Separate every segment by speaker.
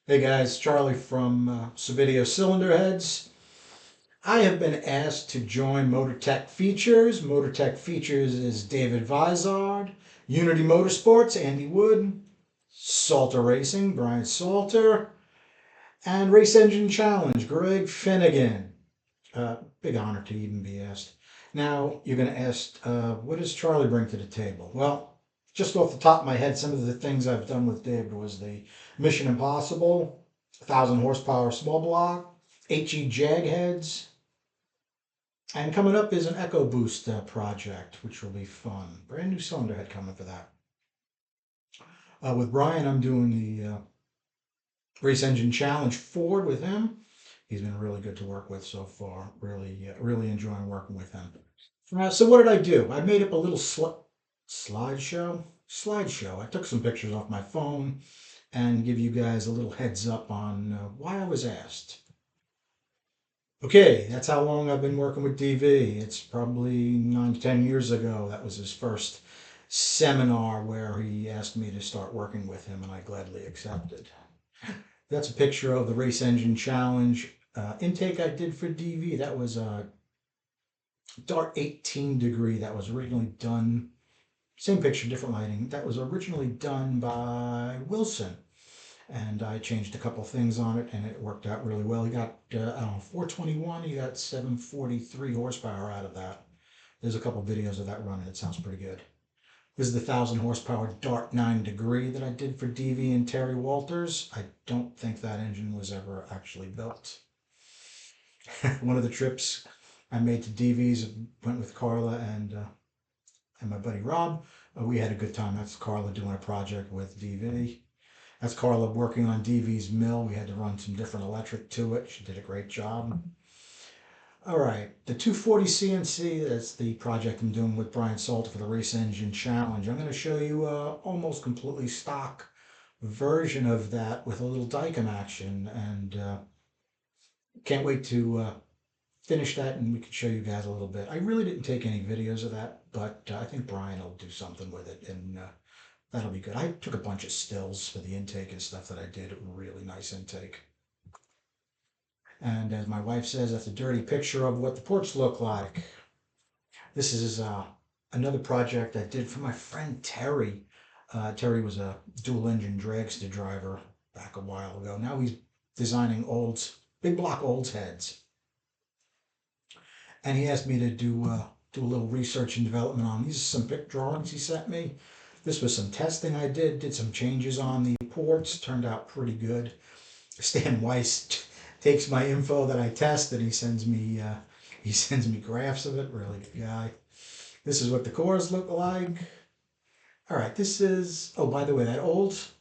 Speaker 1: Hey guys, Charlie from Savidio Cylinder Heads. I have been asked to join MotorTech Features. MotorTech Features is David Vizard, Unity Motorsports, Andy Wood, Salter Racing, Brian Salter, and Race Engine Challenge, Greg Finnegan. Big honor to even be asked. Now, you're going to ask, what does Charlie bring to the table? Well, just off the top of my head, some of the things I've done with David was the Mission Impossible, 1,000 horsepower small block, HE Jag heads, and coming up is an Echo Boost project, which will be fun. Brand new cylinder head coming for that. With Brian, I'm doing the Race Engine Challenge Ford with him. He's been really good to work with so far. Really enjoying working with him. So what did I do? I made up a little slideshow. Slideshow. I took some pictures off my phone and give you guys a little heads up on why I was asked. Okay, that's how long I've been working with DV. It's probably 9 to 10 years ago. That was his first seminar where he asked me to start working with him, and I gladly accepted. That's a picture of the Race Engine Challenge intake I did for DV. That was a Dart 18 degree. That was originally done, same picture, different lighting. That was originally done by Wilson. And I changed a couple things on it and it worked out really well. He got, I don't know, 421, he got 743 horsepower out of that. There's a couple videos of that running. It sounds pretty good. This is the 1,000 horsepower Dart 9 degree that I did for DV and Terry Walters. I don't think that engine was ever actually built. One of the trips I made to DV's, went with Carla and my buddy Rob. We had a good time. That's Carla doing a project with DV. That's Carla working on DV's mill. We had to run some different electric to it. She did a great job. All right, the 240 CNC, that's the project I'm doing with Brian Salter for the Race Engine Challenge. I'm going to show you a almost completely stock version of that with a little Dykem action, and can't wait to finish that and we can show you guys a little bit. I really didn't take any videos of that, but I think Brian will do something with it, and that'll be good. I took a bunch of stills for the intake and stuff that I did. Really nice intake. And as my wife says, that's a dirty picture of what the ports look like. This is another project I did for my friend Terry. Terry was a dual engine dragster driver back a while ago. Now he's designing Olds, big block Olds heads. And he asked me to do a little research and development on these. Some pic drawings he sent me. This was some testing I did some changes on the ports, turned out pretty good. Stan Weiss takes my info that I test and he sends me graphs of it. Really good guy. This is what the cores look like. All right, this is, oh, by the way, that Olds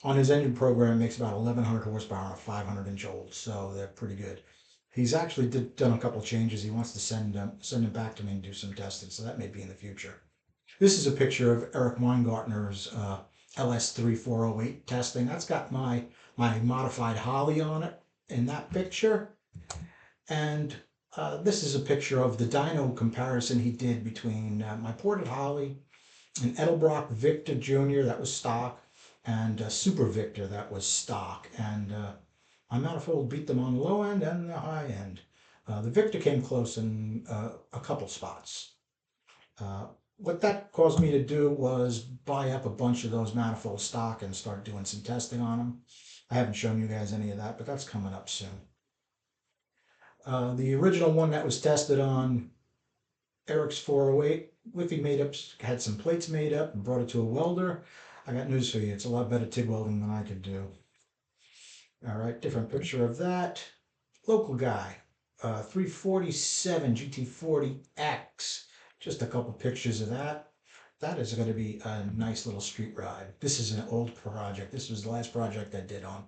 Speaker 1: on his engine program makes about 1,100 horsepower on a 500-inch Olds, so they're pretty good. He's actually done a couple changes. He wants to send them back to me and do some testing, so that may be in the future. This is a picture of Eric Weingartner's LS3408 testing. That's got my modified Holly on it in that picture. And this is a picture of the dyno comparison he did between my ported Holly and Edelbrock Victor Jr., that was stock, and Super Victor, that was stock. And my manifold beat them on the low end and the high end. The Victor came close in a couple spots. What that caused me to do was buy up a bunch of those manifold stock and start doing some testing on them. I haven't shown you guys any of that, but that's coming up soon. The original one that was tested on Eric's 408, Whiffy made up, had some plates made up and brought it to a welder. I got news for you, it's a lot better TIG welding than I could do. All right, different picture of that. Local guy, 347 GT40X. Just a couple pictures of that. That is going to be a nice little street ride. This is an old project. This was the last project I did on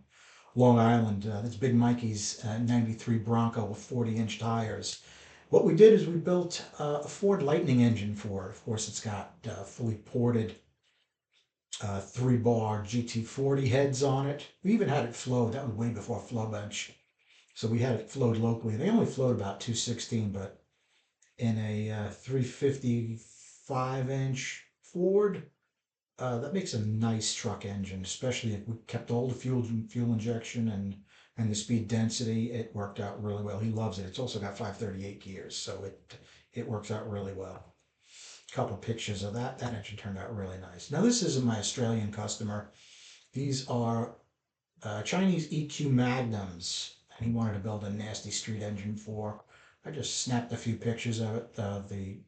Speaker 1: Long Island. That's Big Mikey's 93 Bronco with 40-inch tires. What we did is we built a Ford Lightning engine for it. Of course, it's got fully ported 3-bar GT40 heads on it. We even had it flowed. That was way before Flowbench. So we had it flowed locally. They only flowed about 216, but in a 355-inch Ford, that makes a nice truck engine, especially if we kept all the fuel injection and the speed density. It worked out really well. He loves it. It's also got 538 gears, so it works out really well. A couple pictures of that. That engine turned out really nice. Now this isn't my Australian customer. These are Chinese EQ Magnums, and he wanted to build a nasty street engine for. I just snapped a few pictures of it. The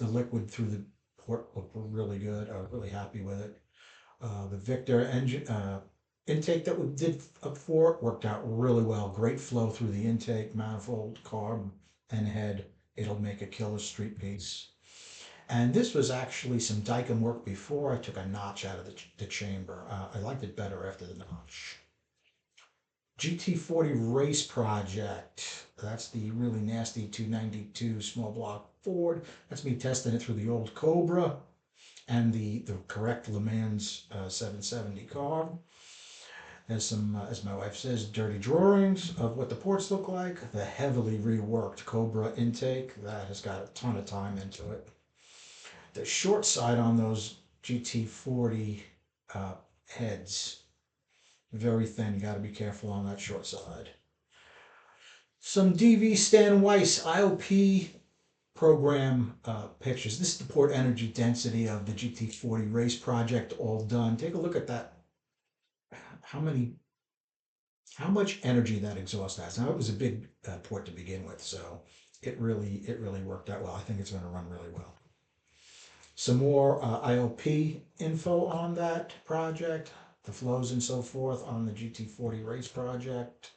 Speaker 1: liquid through the port looked really good. I was really happy with it. The Victor engine intake that we did up for it worked out really well. Great flow through the intake, manifold, carb, and head. It'll make a killer street piece. And this was actually some Daikin work before I took a notch out of the chamber. I liked it better after the notch. GT40 Race Project. That's the really nasty 292 small block Ford. That's me testing it through the old Cobra and the correct Le Mans 770 car. There's some, as my wife says, dirty drawings of what the ports look like. The heavily reworked Cobra intake. That has got a ton of time into it. The short side on those GT40 heads, very thin. You got to be careful on that short side. Some DV Stan Weiss IOP program pictures. This is the port energy density of the GT40 race project all done. Take a look at that. How much energy that exhaust has. Now it was a big port to begin with, so it really worked out well. I think it's going to run really well. Some more IOP info on that project, the flows and so forth on the GT40 race project.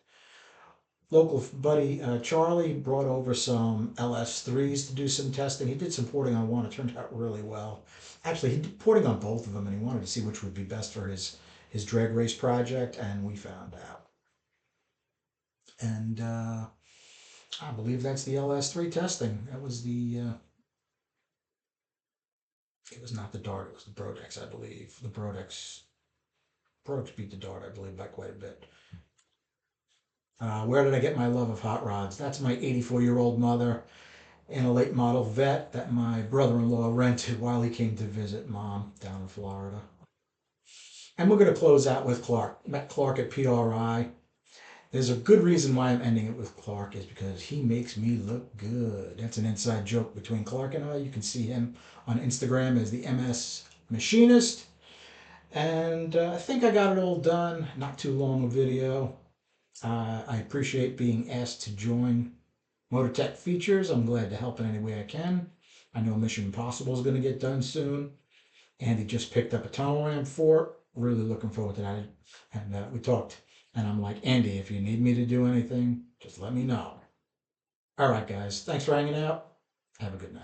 Speaker 1: Local buddy Charlie brought over some LS3s to do some testing. He did some porting on one. It turned out really well. Actually, he did porting on both of them, and he wanted to see which would be best for his drag race project, and we found out. And I believe that's the LS3 testing. That was it was not the Dart, it was the Brodex, I believe. The Brodex beat the Dart, I believe, by quite a bit. Where did I get my love of hot rods? That's my 84-year-old mother in a late model Vet that my brother-in-law rented while he came to visit Mom down in Florida. And we're going to close out with Clark. Met Clark at PRI. There's a good reason why I'm ending it with Clark is because he makes me look good. That's an inside joke between Clark and I. You can see him on Instagram as the MS Machinist. And I think I got it all done. Not too long a video. I appreciate being asked to join Motortech Features. I'm glad to help in any way I can. I know Mission Impossible is going to get done soon. Andy just picked up a tunnel ramp for it. Really looking forward to that. And we talked. And I'm like, Andy, if you need me to do anything, just let me know. All right, guys. Thanks for hanging out. Have a good night.